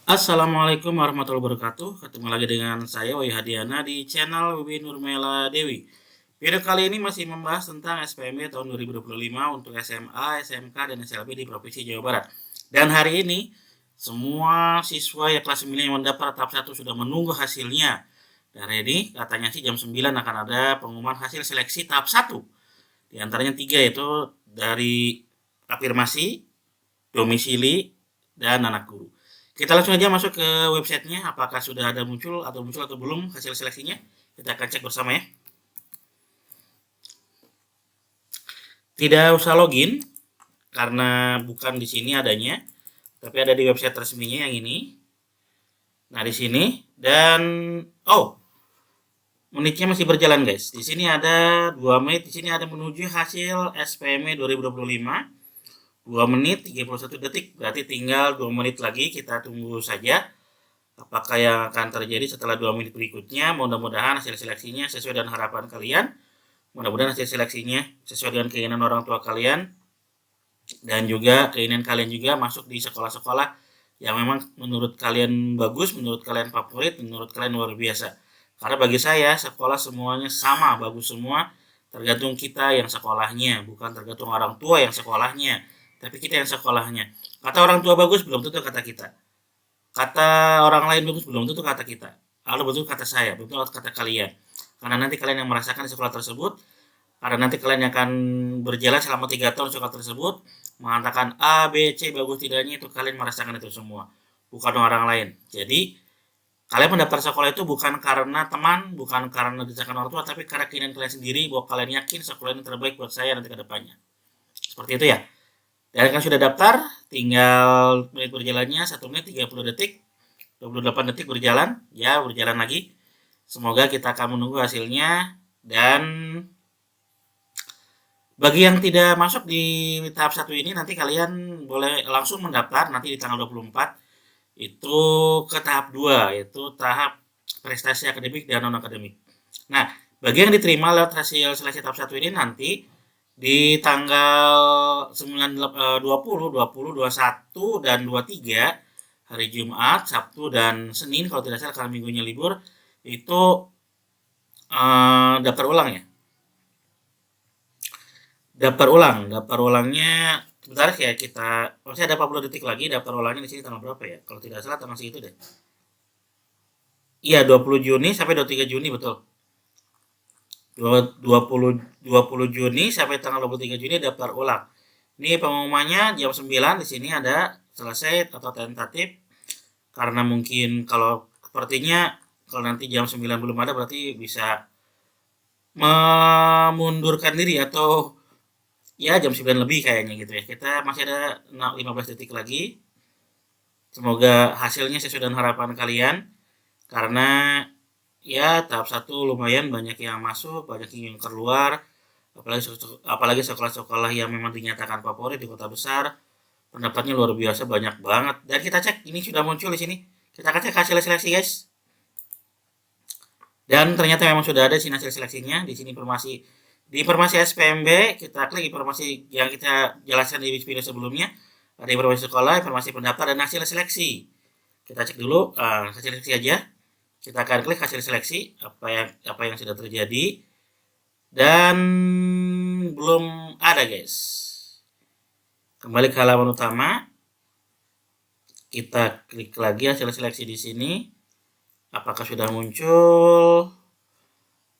Assalamualaikum warahmatullahi wabarakatuh. Ketemu lagi dengan saya Wahyu Hadiana di channel Wibi Nurmela Dewi. Video kali ini masih membahas tentang SPMB tahun 2025 untuk SMA, SMK, dan SLB di Provinsi Jawa Barat. Dan hari ini semua siswa yang kelas 9 yang mendaftar tahap 1 sudah menunggu hasilnya. Dan hari ini katanya sih jam 9 akan ada pengumuman hasil seleksi tahap 1. Di antaranya 3 yaitu dari afirmasi, domisili, dan anak guru. Kita langsung aja masuk ke websitenya, apakah sudah ada muncul atau belum hasil seleksinya. Kita akan cek bersama ya. Tidak usah login karena bukan di sini adanya, tapi ada di website resminya yang ini. Nah, di sini dan menitnya masih berjalan guys. Di sini ada 2 menit, di sini ada menuju hasil SPM 2025. 2 menit 31 detik, berarti tinggal 2 menit lagi, kita tunggu saja apakah yang akan terjadi setelah 2 menit berikutnya. Mudah-mudahan hasil seleksinya sesuai dengan harapan kalian, mudah-mudahan hasil seleksinya sesuai dengan keinginan orang tua kalian, dan juga keinginan kalian juga masuk di sekolah-sekolah yang memang menurut kalian bagus, menurut kalian favorit, menurut kalian luar biasa. Karena bagi saya sekolah semuanya sama, bagus semua, tergantung kita yang sekolahnya, bukan tergantung orang tua yang sekolahnya, tapi kita yang sekolahnya. Kata orang tua bagus belum tentu kata kita. Kata orang lain bagus belum tentu kata kita. Lalu betul kata saya, betul kata kalian. Karena nanti kalian yang merasakan di sekolah tersebut, karena nanti kalian yang akan berjalan selama 3 tahun di sekolah tersebut, mengatakan A, B, C bagus tidaknya, itu kalian merasakan itu semua, bukan orang lain. Jadi kalian mendaftar sekolah itu bukan karena teman, bukan karena desakan orang tua, tapi karena keinginan kalian sendiri bahwa kalian yakin sekolah ini terbaik buat saya nanti ke depannya. Seperti itu ya. Dan kan sudah daftar, tinggal menit berjalannya 1 menit 30 detik, 28 detik berjalan, ya berjalan lagi. Semoga kita akan menunggu hasilnya. Dan bagi yang tidak masuk di tahap 1 ini, nanti kalian boleh langsung mendaftar nanti di tanggal 24 itu ke tahap 2, yaitu tahap prestasi akademik dan non akademik. Nah, bagi yang diterima lewat hasil seleksi tahap 1 ini nanti di tanggal 20, 20, 21, dan 23, hari Jumat, Sabtu, dan Senin kalau tidak salah karena minggunya libur, itu daftar ulang ya. Daftar ulangnya sebentar ya, kita masih ada 40 detik lagi. Daftar ulangnya di sini tanggal berapa ya? Kalau tidak salah tanggal segitu deh. Iya, 20 Juni sampai 23 Juni betul. 20 Juni sampai tanggal 23 Juni daftar ulang. Ini pengumumannya jam 9, di sini ada selesai atau tentatif. Karena mungkin kalau sepertinya kalau nanti jam 9 belum ada berarti bisa memundurkan diri atau ya jam 9 lebih kayaknya gitu ya. Kita masih ada 15 detik lagi. Semoga hasilnya sesuai dengan harapan kalian. Karena ya tahap 1 lumayan banyak yang masuk, banyak yang keluar. Apalagi sekolah-sekolah yang memang dinyatakan favorit di kota besar. Pendapatnya luar biasa banyak banget. Dan kita cek ini sudah muncul di sini. Kita akan cek hasil seleksi guys. Dan ternyata memang sudah ada sini hasil seleksinya. Di sini informasi SPMB, kita klik informasi yang kita jelaskan di video sebelumnya. Ada informasi sekolah, informasi pendaftar, dan hasil seleksi. Kita cek dulu hasil seleksi aja. Kita akan klik hasil seleksi, apa yang sudah terjadi. Dan belum ada guys. Kembali ke halaman utama. Kita klik lagi hasil seleksi di sini. Apakah sudah muncul?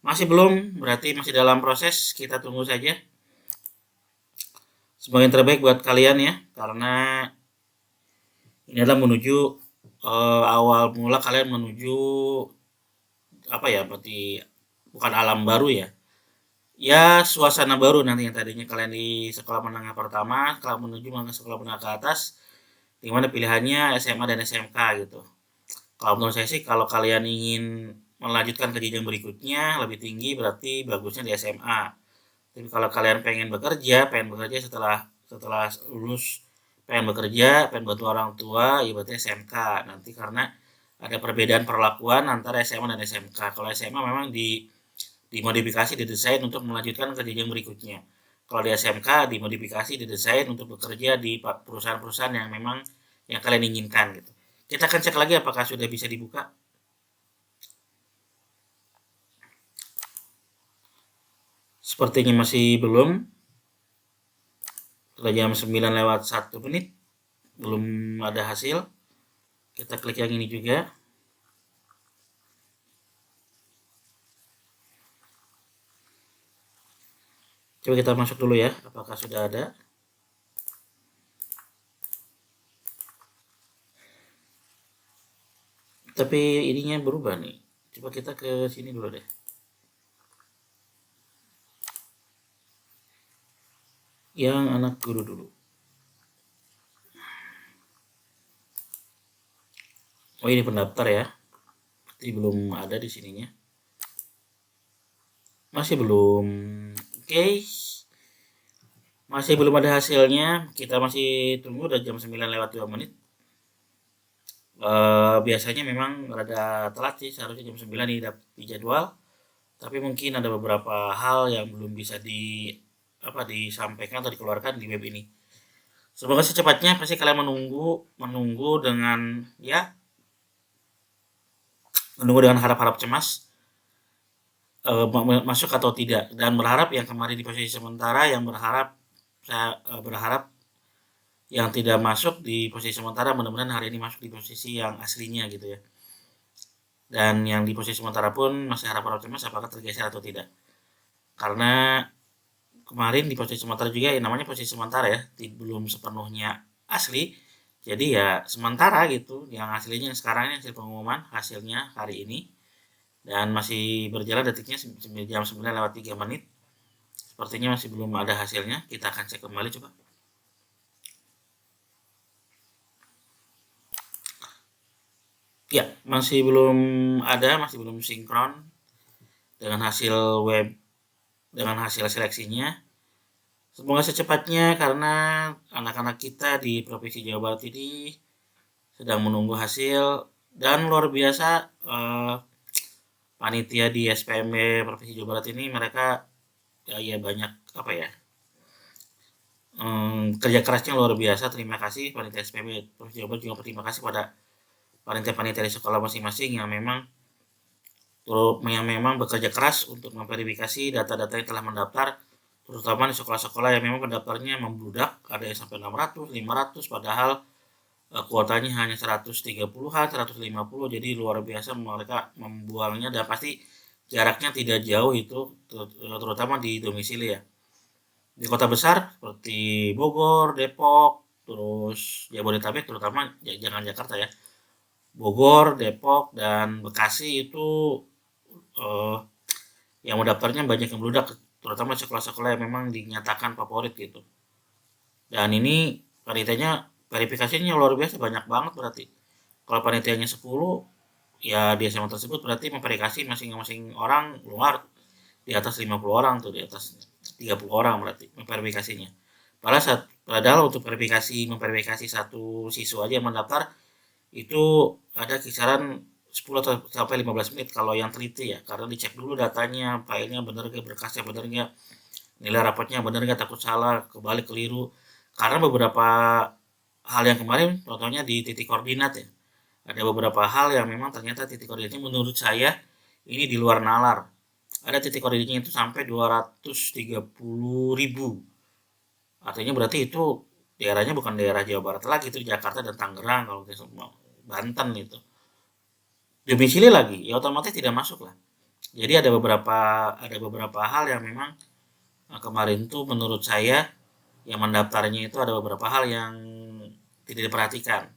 Masih belum, berarti masih dalam proses. Kita tunggu saja. Semoga yang terbaik buat kalian ya, karena ini adalah menuju awal mula kalian menuju apa ya, berarti bukan alam baru ya. Ya suasana baru nanti, yang tadinya kalian di sekolah menengah pertama, kalau menuju ke sekolah menengah ke atas, dimana pilihannya SMA dan SMK gitu. Kalau menurut saya sih kalau kalian ingin melanjutkan ke jenjang berikutnya lebih tinggi, berarti bagusnya di SMA. Tapi kalau kalian pengen bekerja setelah setelah lulus, pengen bekerja, pengen bantu orang tua, ya berarti SMK nanti, karena ada perbedaan perlakuan antara SMA dan SMK. Kalau SMA memang dimodifikasi, didesain untuk melanjutkan ke jenjang berikutnya. Kalau di SMK dimodifikasi, didesain untuk bekerja di perusahaan-perusahaan yang memang yang kalian inginkan gitu. Kita akan cek lagi apakah sudah bisa dibuka. Sepertinya masih belum. Sudah jam 9 lewat 1 menit. Belum ada hasil. Kita klik yang ini juga. Coba kita masuk dulu ya, apakah sudah ada. Tapi ininya berubah nih. Coba kita ke sini dulu deh. Yang anak guru dulu. Oh, ini pendaftar ya. Berarti belum ada di sininya. Masih belum. Oke. Masih belum ada hasilnya. Kita masih tunggu, udah jam 9 lewat 2 menit. Biasanya memang rada telat sih, seharusnya jam 9 di jadwal. Tapi mungkin ada beberapa hal yang belum bisa disampaikan atau dikeluarkan di web ini. Semoga secepatnya, pasti kalian menunggu dengan ya, menunggu dengan harap-harap cemas masuk atau tidak, dan berharap yang kemarin di posisi sementara, yang berharap yang tidak masuk di posisi sementara mudah-mudahan hari ini masuk di posisi yang aslinya gitu ya. Dan yang di posisi sementara pun masih harap-harap cemas apakah tergeser atau tidak. Karena kemarin di posisi sementara juga ya, namanya posisi sementara ya, belum sepenuhnya asli. Jadi ya sementara gitu, yang aslinya sekarang hasil pengumuman hasilnya hari ini. Dan masih berjalan detiknya jam 9 lewat 3 menit. Sepertinya masih belum ada hasilnya. Kita akan cek kembali coba. Ya, masih belum ada, masih belum sinkron dengan hasil web, dengan hasil seleksinya. Semoga secepatnya, karena anak-anak kita di Provinsi Jawa Barat ini sedang menunggu hasil. Dan luar biasa, panitia di SPMB Provinsi Jawa Barat ini mereka ya banyak apa ya, kerja kerasnya luar biasa. Terima kasih panitia SPMB Provinsi Jawa Barat, juga terima kasih pada panitia-panitia di sekolah masing-masing yang memang bekerja keras untuk memverifikasi data-data yang telah mendaftar, terutama di sekolah-sekolah yang memang pendaftarnya membludak, ada yang sampai 600, 500, padahal kuotanya hanya 130-an, 150, jadi luar biasa mereka membuangnya, dan pasti jaraknya tidak jauh itu, terutama di domisili ya. Di kota besar seperti Bogor, Depok, terus Jabodetabek, terutama jangan Jakarta ya. Bogor, Depok, dan Bekasi itu yang mendaftarnya banyak yang meludak, terutama sekolah-sekolah yang memang dinyatakan favorit gitu. Dan ini panitianya verifikasinya luar biasa, banyak banget berarti. Kalau panitianya 10, ya di SMA tersebut berarti memverifikasi masing-masing orang luar di atas 50 orang tuh, di atas 30 orang berarti memverifikasinya. Padahal untuk memverifikasi satu siswa aja yang mendaftar itu ada kisaran 10 atau sampai 15 menit kalau yang teliti ya, karena dicek dulu datanya, filenya bener gak, berkasnya bener gak, nilai rapotnya bener gak, takut salah, kebalik, keliru. Karena beberapa hal yang kemarin, contohnya di titik koordinat ya, ada beberapa hal yang memang ternyata titik koordinatnya menurut saya ini di luar nalar. Ada titik koordinatnya itu sampai 230.000. Artinya berarti itu daerahnya bukan daerah Jawa Barat lagi, itu Jakarta dan Tangerang, kalau Banten itu. Domisili lagi, ya otomatis tidak masuk lah. Jadi ada beberapa hal yang memang kemarin tuh menurut saya yang mendaftarnya itu ada beberapa hal yang tidak diperhatikan.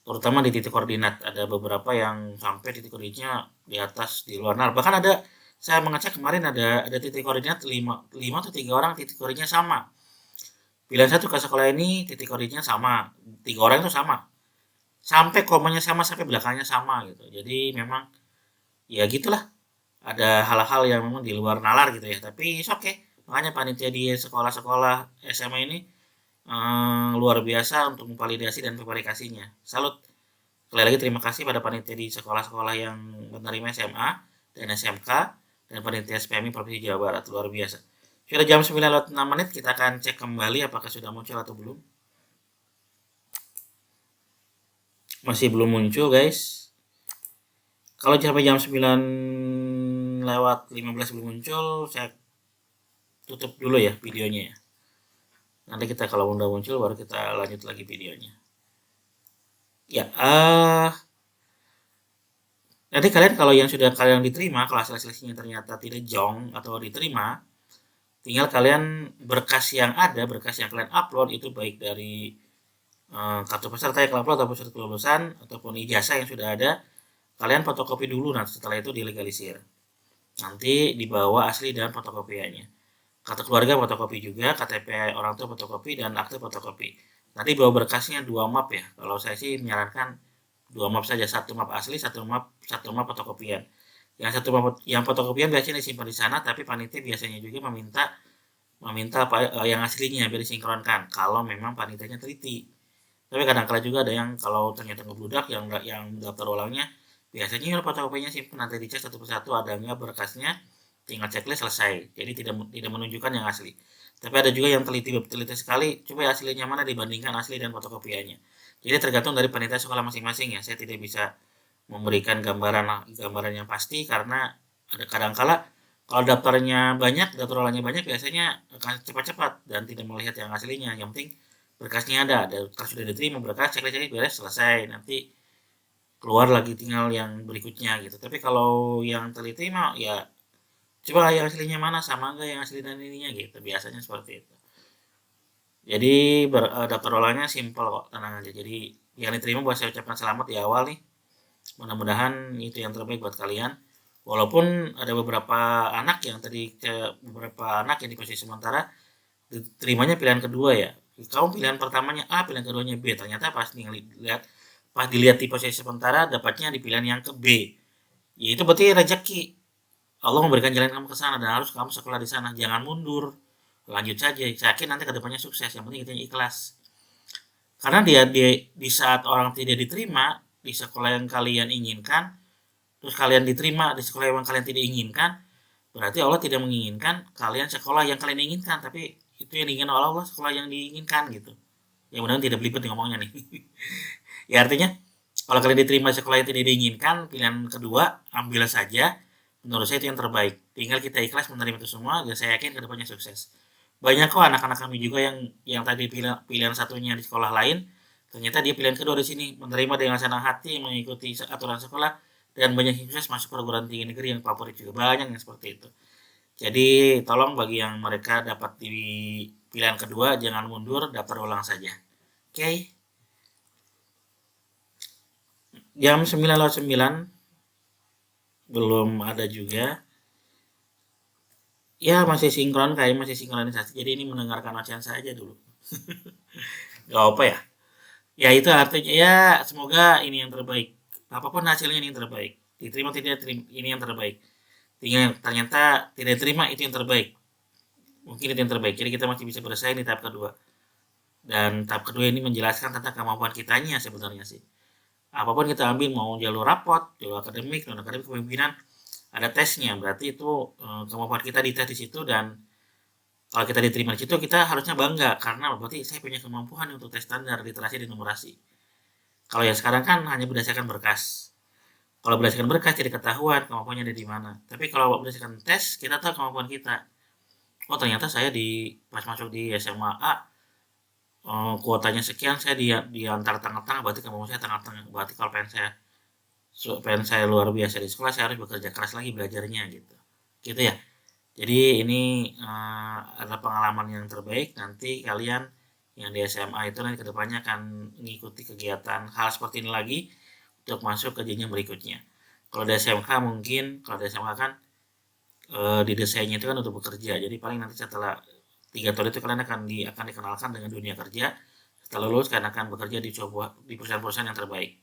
Terutama di titik koordinat, ada beberapa yang sampai titik koordinatnya di atas, di luar nalar. Bahkan saya mengecek kemarin ada titik koordinat 5 atau 3 orang titik koordinatnya sama. Pilihan satu ke sekolah ini titik koordinatnya sama, 3 orang itu sama. Sampai komanya sama, sampai belakangnya sama gitu. Jadi memang ya gitulah. Ada hal-hal yang memang di luar nalar gitu ya. Tapi oke. Makanya panitia di sekolah-sekolah SMA ini luar biasa untuk memvalidasi dan verifikasinya. Salut. Sekali lagi terima kasih pada panitia di sekolah-sekolah yang menerima SMA dan SMK dan panitia SPMI Provinsi Jawa Barat, luar biasa. Sudah jam 9 lewat 6 menit, kita akan cek kembali apakah sudah muncul atau belum. Masih belum muncul guys. Kalau sampai jam 9 lewat 15 belum muncul, saya tutup dulu ya videonya ya. Nanti kita kalau udah muncul baru kita lanjut lagi videonya. Ya, nanti kalian kalau yang sudah kalian diterima, kalau hasil seleksinya ternyata tidak jong atau diterima, tinggal kalian berkas yang ada, berkas yang kalian upload itu baik dari kartu peserta yang kalian upload ataupun surat kelulusan ataupun ijazah yang sudah ada, kalian fotokopi dulu. Nanti setelah itu dilegalisir. Nanti dibawa asli dan fotokopiannya. Kartu keluarga fotokopi juga, KTP orang tua fotokopi, dan akte fotokopi. Nanti bawa berkasnya 2 map ya. Kalau saya sih menyarankan 2 map saja, 1 map asli, satu map fotokopian. Yang 1 map yang fotokopian biasanya disimpan di sana, tapi panitia biasanya juga meminta yang aslinya biar disinkronkan. Kalau memang panitianya teliti. Tapi kadang-kala juga ada yang kalau ternyata ngebludak yang daftar ulangnya, biasanya fotokopinya simpan, nanti dicek satu persatu ada nggak berkasnya, tinggal checklist selesai. Jadi tidak menunjukkan yang asli. Tapi ada juga yang teliti sekali, coba aslinya mana dibandingkan asli dan fotokopiannya. Jadi tergantung dari panitia sekolah masing-masing ya. Saya tidak bisa memberikan gambaran yang pasti karena ada kadang-kala kalau daftar ulangnya banyak biasanya akan cepat-cepat dan tidak melihat yang aslinya. Yang penting berkasnya ada berkas sudah diterima, berkas checklist beres selesai, nanti keluar lagi tinggal yang berikutnya gitu. Tapi kalau yang teliti mah ya coba yang aslinya mana, sama enggak yang asli dan ininya gitu, biasanya seperti itu. Jadi daftar ulangnya simpel kok, tenang aja. Jadi yang diterima buat saya ucapkan selamat di awal nih, mudah-mudahan itu yang terbaik buat kalian. Walaupun ada beberapa anak yang di posisi sementara diterimanya pilihan kedua ya. Kamu pilihan pertamanya A, pilihan keduanya B, ternyata pas dilihat di posisi sementara dapatnya di pilihan yang ke B. Ya itu berarti rezeki. Allah memberikan jalan kamu ke sana dan harus kamu sekolah di sana. Jangan mundur. Lanjut saja. Saya yakin nanti kedepannya sukses. Yang penting kita ikhlas. Karena di saat orang tidak diterima di sekolah yang kalian inginkan, terus kalian diterima di sekolah yang kalian tidak inginkan, berarti Allah tidak menginginkan kalian sekolah yang kalian inginkan, tapi itu yang diinginkan oleh Allah sekolah yang diinginkan gitu. Ya mudah-mudahan tidak belibet nih ngomongnya nih. Ya artinya kalau kalian diterima sekolah yang tidak diinginkan, pilihan kedua ambil saja. Menurut saya itu yang terbaik. Tinggal kita ikhlas menerima itu semua dan saya yakin kedepannya sukses. Banyak kok anak-anak kami juga yang tadi pilihan satunya di sekolah lain, ternyata dia pilihan kedua di sini, menerima dengan senang hati mengikuti aturan sekolah dan banyak yang sukses masuk perguruan tinggi negeri yang favorit juga, banyak yang seperti itu. Jadi tolong bagi yang mereka dapat di pilihan kedua jangan mundur, daftar ulang saja. Oke. Jam 9.09 belum ada juga. Ya masih sinkron, kayak masih sinkronisasi. Jadi ini mendengarkan ocehan saja dulu. Gak apa ya. Ya itu artinya ya semoga ini yang terbaik. Apapun hasilnya ini yang terbaik. Diterima tidak terima ini yang terbaik. Tinggal ternyata tidak terima itu yang terbaik. Mungkin itu yang terbaik. Jadi kita masih bisa bersaing di tahap kedua. Dan tahap kedua ini menjelaskan tentang kemampuan kitanya sebenarnya sih. Apapun kita ambil, mau jalur rapot, jalur akademik, non akademik, kepemimpinan, ada tesnya. Berarti itu kemampuan kita dites di situ, dan kalau kita diterima di situ kita harusnya bangga karena berarti saya punya kemampuan untuk tes standar literasi dan numerasi. Kalau yang sekarang kan hanya berdasarkan berkas. Kalau berdasarkan berkas jadi ketahuan kemampuannya ada di mana. Tapi kalau berdasarkan tes kita tahu kemampuan kita. Oh ternyata saya pas masuk di SMA A kuotanya sekian, saya di antara tengah-tengah, berarti kemampuan saya tengah-tengah. Berarti kalau pengen saya luar biasa di sekolah, saya harus bekerja keras lagi belajarnya gitu. Gitu ya. Jadi ini adalah pengalaman yang terbaik. Nanti kalian yang di SMA itu nanti kedepannya akan mengikuti kegiatan hal seperti ini lagi untuk masuk ke jenjang berikutnya. Kalau di SMK mungkin, kalau di SMK kan di desainnya itu kan untuk bekerja. Jadi paling nanti setelah 3 tahun itu kalian akan dikenalkan dengan dunia kerja. Setelah lulus kalian akan bekerja di perusahaan-perusahaan yang terbaik.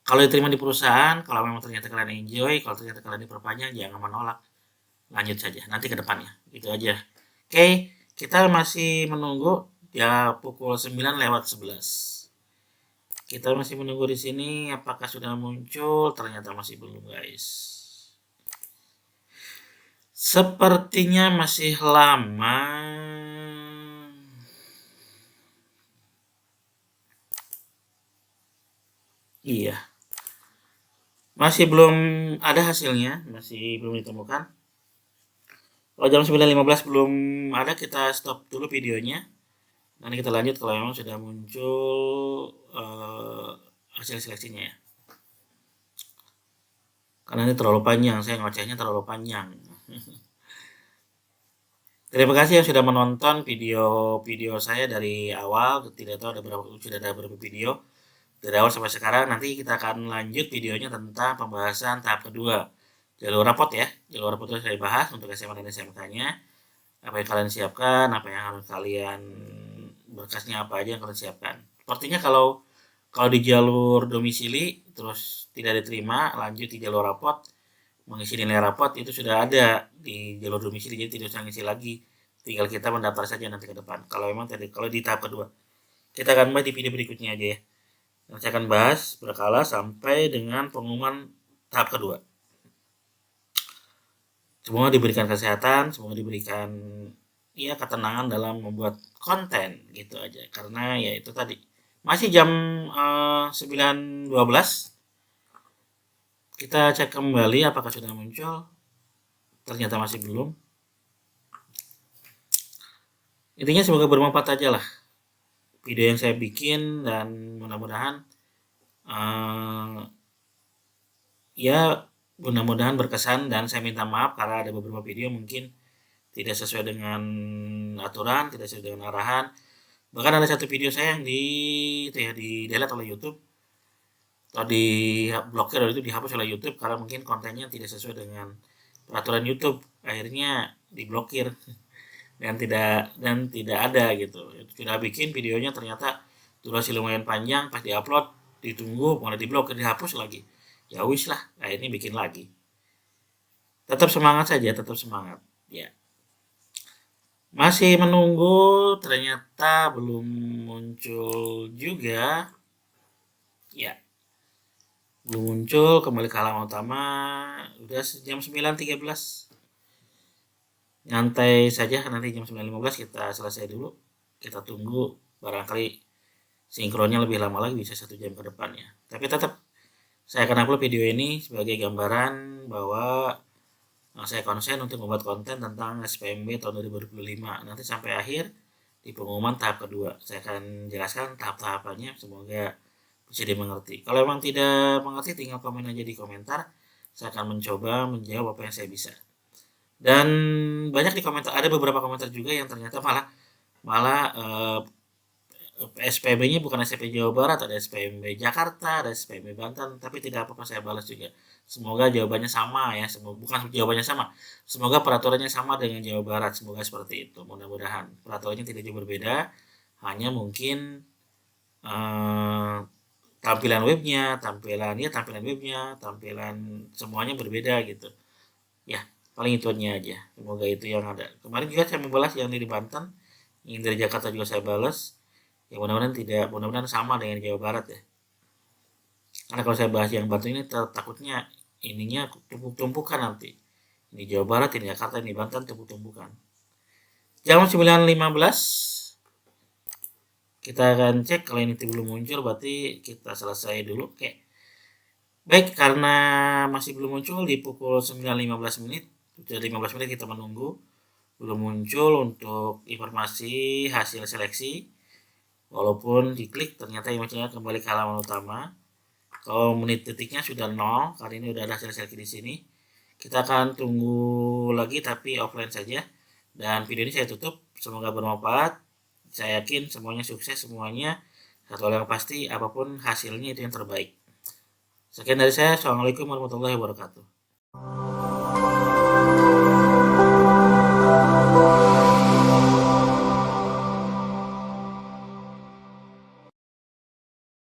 Kalau diterima di perusahaan, kalau memang ternyata kalian enjoy, kalau ternyata kalian diperpanjang, jangan menolak. Lanjut saja, nanti ke depannya. Gitu aja. Oke, kita masih menunggu ya pukul 9:11. Kita masih menunggu di sini, apakah sudah muncul? Ternyata masih belum, guys. Sepertinya masih lama. Masih belum ada hasilnya, masih belum ditemukan. Kalau jam 9.15 belum ada, kita stop dulu videonya. Nanti kita lanjut kalau memang sudah muncul hasil seleksinya ya. Karena ini terlalu panjang, saya ngocehnya terlalu panjang. Terima kasih yang sudah menonton video-video saya dari awal. Tidak tahu sudah ada berapa video dari awal sampai sekarang. Nanti kita akan lanjut videonya tentang pembahasan tahap kedua, jalur rapot ya. Jalur rapot itu saya bahas untuk SMA dan SMK-nya. Apa yang kalian siapkan, apa yang harus kalian, berkasnya apa aja yang kalian siapkan. Sepertinya kalau di jalur domisili terus tidak diterima, lanjut di jalur rapot, mengisi nilai rapot itu sudah ada di jalur domisili, jadi tidak usah ngisi lagi, tinggal kita mendaftar saja nanti ke depan. Kalau memang tadi, kalau di tahap kedua, kita akan bahas di video berikutnya aja ya. Nanti saya akan bahas berkala sampai dengan pengumuman tahap kedua. Semoga diberikan kesehatan, semoga diberikan ya ketenangan dalam membuat konten gitu aja. Karena ya itu tadi masih jam 9.12. Kita cek kembali apakah sudah muncul. Ternyata masih belum. Intinya semoga bermanfaat aja lah video yang saya bikin, dan mudah-mudahan ya mudah-mudahan berkesan. Dan saya minta maaf karena ada beberapa video mungkin tidak sesuai dengan aturan, tidak sesuai dengan arahan. Bahkan ada satu video saya yang di delete oleh YouTube atau di blokir, itu dihapus oleh YouTube karena mungkin kontennya tidak sesuai dengan peraturan YouTube. Akhirnya diblokir dan tidak ada gitu. Sudah bikin videonya, ternyata durasi lumayan panjang, pas diupload ditunggu mulai diblokir, dihapus lagi. Ya wis lah, akhirnya bikin lagi. Tetap semangat saja, tetap semangat ya. Masih menunggu, ternyata belum muncul juga ya. Belum muncul. Kembali ke halaman utama, udah jam 9.13. Nyantai saja, nanti jam 9.15 kita selesai dulu. Kita tunggu, barangkali sinkronnya lebih lama lagi, bisa 1 jam ke depannya. Tapi tetap saya akan upload video ini sebagai gambaran bahwa saya konsen untuk membuat konten tentang SPMB tahun 2025. Nanti sampai akhir di pengumuman tahap kedua saya akan jelaskan tahap-tahapannya, semoga bisa dimengerti. Kalau memang tidak mengerti, tinggal komen aja di komentar, saya akan mencoba menjawab apa yang saya bisa. Dan banyak di komentar, ada beberapa komentar juga yang ternyata malah SPMB-nya bukan SPMB Jawa Barat, ada SPMB Jakarta, ada SPMB Banten, tapi tidak apa-apa, saya balas juga. Semoga jawabannya sama ya, bukan jawabannya sama, semoga peraturannya sama dengan Jawa Barat, semoga seperti itu. Mudah-mudahan peraturannya tidak jauh berbeda, hanya mungkin tampilan webnya, tampilan semuanya berbeda gitu. Ya, paling itu aja. Semoga itu yang ada. Kemarin juga saya membalas yang dari Banten, yang dari Jakarta juga saya balas. Ya mudah-mudahan sama dengan Jawa Barat ya. Karena kalau saya bahas yang Banten ini takutnya ininya tumpuk-tumpukan nanti. Ini Jawa Barat, ini Jakarta, ini Banten, tumpuk-tumpukan. Jam 9.15 kita akan cek. Kalau ini belum muncul berarti kita selesai dulu. Oke. Baik, karena masih belum muncul di pukul 9.15 menit, sudah 15 menit kita menunggu, belum muncul untuk informasi hasil seleksi. Walaupun diklik ternyata image-nya kembali ke halaman utama. Kalau menit detiknya sudah 0, kali ini sudah ada hasil seleksi di sini. Kita akan tunggu lagi tapi offline saja. Dan video ini saya tutup, semoga bermanfaat. Saya yakin semuanya sukses, semuanya. Satu hal yang pasti, apapun hasilnya itu yang terbaik. Sekian dari saya. Assalamualaikum warahmatullahi wabarakatuh.